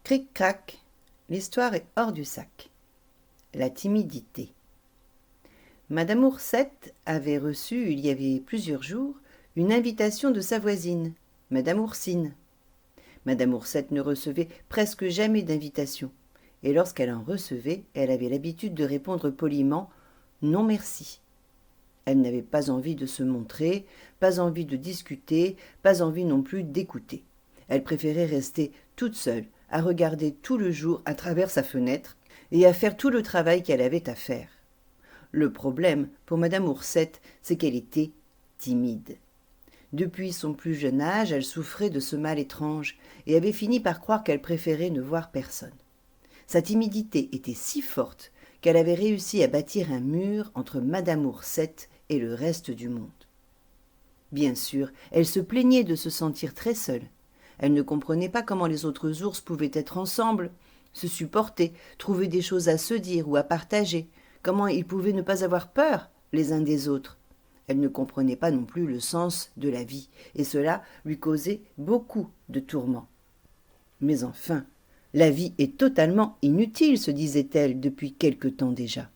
Cric-crac, l'histoire est hors du sac. La timidité. Madame Oursette avait reçu, il y avait plusieurs jours, une invitation de sa voisine, Madame Oursine. Madame Oursette ne recevait presque jamais d'invitation, et lorsqu'elle en recevait, elle avait l'habitude de répondre poliment « Non merci ». Elle n'avait pas envie de se montrer, pas envie de discuter, pas envie non plus d'écouter. Elle préférait rester toute seule, à regarder tout le jour à travers sa fenêtre et à faire tout le travail qu'elle avait à faire. Le problème pour Madame Oursette, c'est qu'elle était timide. Depuis son plus jeune âge, elle souffrait de ce mal étrange et avait fini par croire qu'elle préférait ne voir personne. Sa timidité était si forte qu'elle avait réussi à bâtir un mur entre Madame Oursette et le reste du monde. Bien sûr, elle se plaignait de se sentir très seule. Elle ne comprenait pas comment les autres ours pouvaient être ensemble, se supporter, trouver des choses à se dire ou à partager, comment ils pouvaient ne pas avoir peur les uns des autres. Elle ne comprenait pas non plus le sens de la vie, et cela lui causait beaucoup de tourments. Mais enfin, la vie est totalement inutile, se disait-elle depuis quelque temps déjà.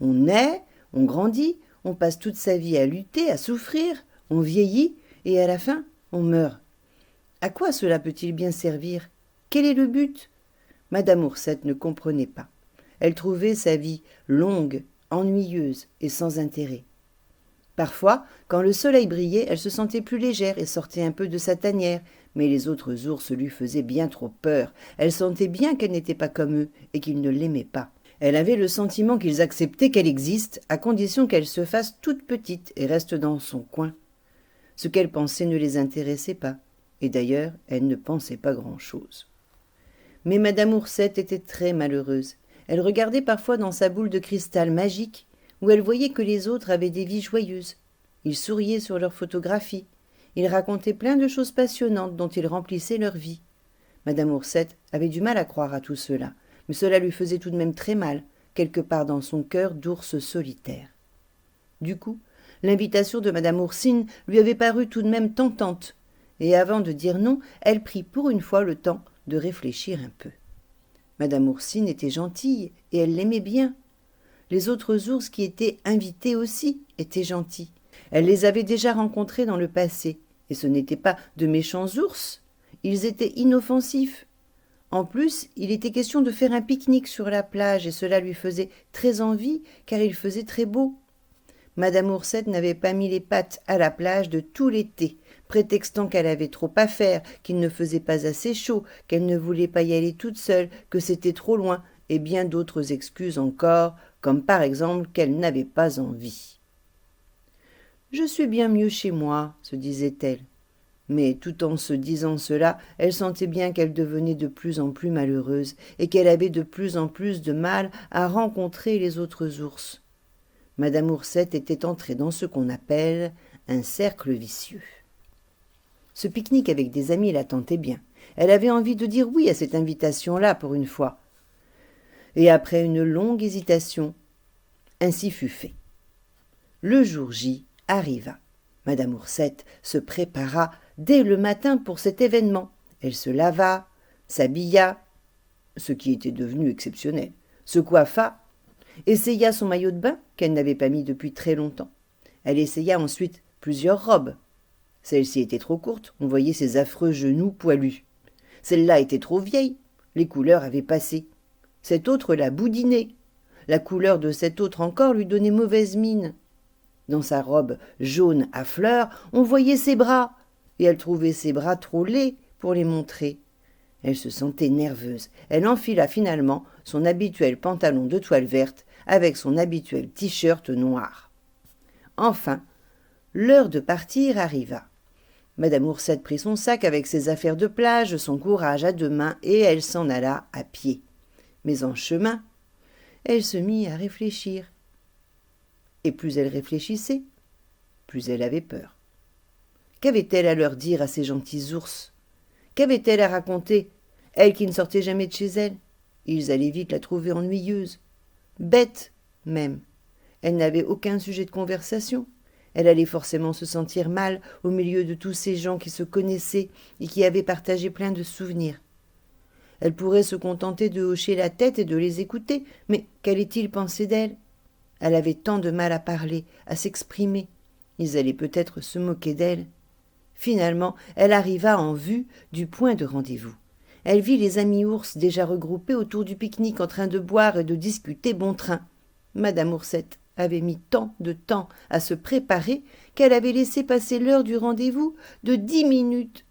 On naît, on grandit, on passe toute sa vie à lutter, à souffrir, on vieillit, et à la fin, on meurt. À quoi cela peut-il bien servir? Quel est le but? Madame Oursette ne comprenait pas. Elle trouvait sa vie longue, ennuyeuse et sans intérêt. Parfois, quand le soleil brillait, elle se sentait plus légère et sortait un peu de sa tanière, mais les autres ours lui faisaient bien trop peur. Elle sentait bien qu'elle n'était pas comme eux et qu'ils ne l'aimaient pas. Elle avait le sentiment qu'ils acceptaient qu'elle existe, à condition qu'elle se fasse toute petite et reste dans son coin. Ce qu'elle pensait ne les intéressait pas, et d'ailleurs, elle ne pensait pas grand-chose. Mais Madame Oursette était très malheureuse. Elle regardait parfois dans sa boule de cristal magique, où elle voyait que les autres avaient des vies joyeuses. Ils souriaient sur leurs photographies. Ils racontaient plein de choses passionnantes dont ils remplissaient leur vie. Madame Oursette avait du mal à croire à tout cela, mais cela lui faisait tout de même très mal, quelque part dans son cœur d'ours solitaire. Du coup, l'invitation de Madame Oursine lui avait paru tout de même tentante, et avant de dire non, elle prit pour une fois le temps de réfléchir un peu. Madame Oursine était gentille, et elle l'aimait bien. Les autres ours qui étaient invités aussi étaient gentils. Elle les avait déjà rencontrés dans le passé, et ce n'étaient pas de méchants ours, ils étaient inoffensifs. En plus, il était question de faire un pique-nique sur la plage, et cela lui faisait très envie, car il faisait très beau. Madame Oursette n'avait pas mis les pattes à la plage de tout l'été, prétextant qu'elle avait trop à faire, qu'il ne faisait pas assez chaud, qu'elle ne voulait pas y aller toute seule, que c'était trop loin, et bien d'autres excuses encore, comme par exemple qu'elle n'avait pas envie. « Je suis bien mieux chez moi, » se disait-elle. Mais tout en se disant cela, elle sentait bien qu'elle devenait de plus en plus malheureuse et qu'elle avait de plus en plus de mal à rencontrer les autres ours. Madame Oursette était entrée dans ce qu'on appelle un cercle vicieux. Ce pique-nique avec des amis la tentait bien. Elle avait envie de dire oui à cette invitation-là pour une fois. Et après une longue hésitation, ainsi fut fait. Le jour J arriva. Madame Oursette se prépara dès le matin pour cet événement. Elle se lava, s'habilla, ce qui était devenu exceptionnel, se coiffa, essaya son maillot de bain qu'elle n'avait pas mis depuis très longtemps. Elle essaya ensuite plusieurs robes. Celle-ci était trop courte, on voyait ses affreux genoux poilus. Celle-là était trop vieille, les couleurs avaient passé. Cette autre la boudinait. La couleur de cette autre encore lui donnait mauvaise mine. Dans sa robe jaune à fleurs, on voyait ses bras, et elle trouvait ses bras trop laids pour les montrer. Elle se sentait nerveuse. Elle enfila finalement son habituel pantalon de toile verte avec son habituel t-shirt noir. Enfin, l'heure de partir arriva. Madame Oursette prit son sac avec ses affaires de plage, son courage à deux mains, et elle s'en alla à pied. Mais en chemin, elle se mit à réfléchir. Et plus elle réfléchissait, plus elle avait peur. Qu'avait-elle à leur dire à ces gentils ours? Qu'avait-elle à raconter, elle qui ne sortait jamais de chez elle? Ils allaient vite la trouver ennuyeuse, bête même. Elle n'avait aucun sujet de conversation. Elle allait forcément se sentir mal au milieu de tous ces gens qui se connaissaient et qui avaient partagé plein de souvenirs. Elle pourrait se contenter de hocher la tête et de les écouter, mais qu'allait-il penser d'elle? Elle avait tant de mal à parler, à s'exprimer. Ils allaient peut-être se moquer d'elle. Finalement, elle arriva en vue du point de rendez-vous. Elle vit les amis ours déjà regroupés autour du pique-nique en train de boire et de discuter bon train. Madame Oursette avait mis tant de temps à se préparer qu'elle avait laissé passer l'heure du rendez-vous de 10 minutes.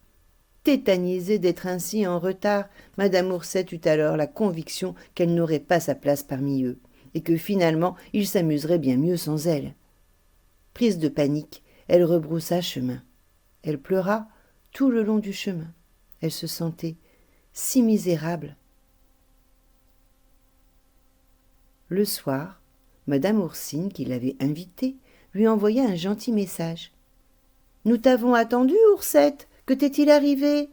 Tétanisée d'être ainsi en retard, Madame Oursette eut alors la conviction qu'elle n'aurait pas sa place parmi eux, et que finalement ils s'amuseraient bien mieux sans elle. Prise de panique, elle rebroussa chemin. Elle pleura tout le long du chemin. Elle se sentait si misérable. Le soir, Madame Oursine, qui l'avait invitée, lui envoya un gentil message. « Nous t'avons attendu, Oursette. Que t'est-il arrivé?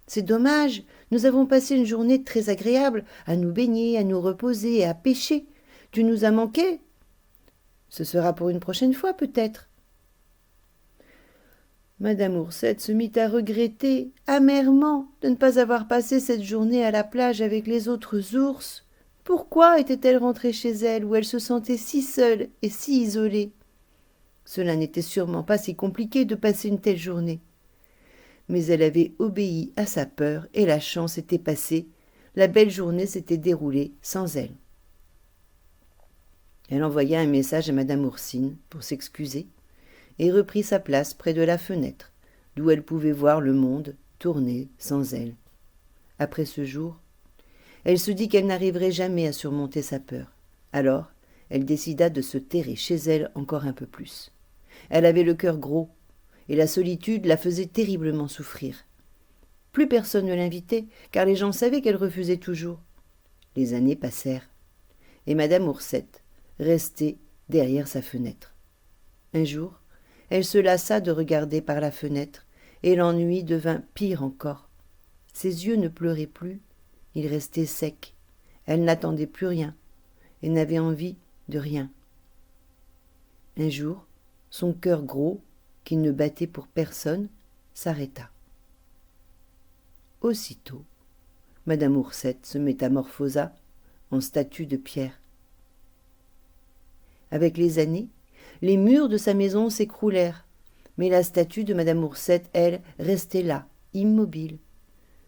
C'est dommage. Nous avons passé une journée très agréable à nous baigner, à nous reposer et à pêcher. Tu nous as manqué. Ce sera pour une prochaine fois, peut-être. » Madame Oursette se mit à regretter amèrement de ne pas avoir passé cette journée à la plage avec les autres ours. Pourquoi était-elle rentrée chez elle où elle se sentait si seule et si isolée? Cela n'était sûrement pas si compliqué de passer une telle journée. Mais elle avait obéi à sa peur et la chance était passée. La belle journée s'était déroulée sans elle. Elle envoya un message à Madame Oursine pour s'excuser et reprit sa place près de la fenêtre, d'où elle pouvait voir le monde tourner sans elle. Après ce jour, elle se dit qu'elle n'arriverait jamais à surmonter sa peur. Alors, elle décida de se terrer chez elle encore un peu plus. Elle avait le cœur gros, et la solitude la faisait terriblement souffrir. Plus personne ne l'invitait, car les gens savaient qu'elle refusait toujours. Les années passèrent, et Madame Oursette restait derrière sa fenêtre. Un jour, elle se lassa de regarder par la fenêtre, et l'ennui devint pire encore. Ses yeux ne pleuraient plus, ils restaient secs. Elle n'attendait plus rien, et n'avait envie de rien. Un jour, son cœur gros, qui ne battait pour personne, s'arrêta. Aussitôt, Madame Oursette se métamorphosa en statue de pierre. Avec les années, les murs de sa maison s'écroulèrent, mais la statue de Madame Oursette, elle, restait là, immobile.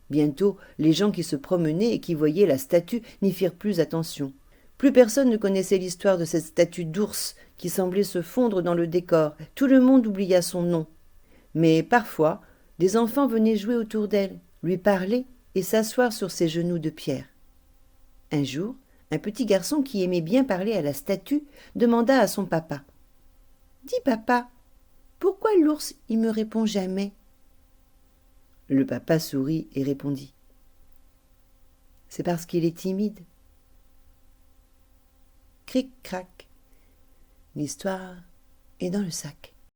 Bientôt, les gens qui se promenaient et qui voyaient la statue n'y firent plus attention. Plus personne ne connaissait l'histoire de cette statue d'ours qui semblait se fondre dans le décor. Tout le monde oublia son nom. Mais parfois, des enfants venaient jouer autour d'elle, lui parler et s'asseoir sur ses genoux de pierre. Un jour, un petit garçon qui aimait bien parler à la statue demanda à son papa. « Dis, papa, pourquoi l'ours, il me répond jamais ?» Le papa sourit et répondit. « C'est parce qu'il est timide. » Cric-crac, l'histoire est dans le sac.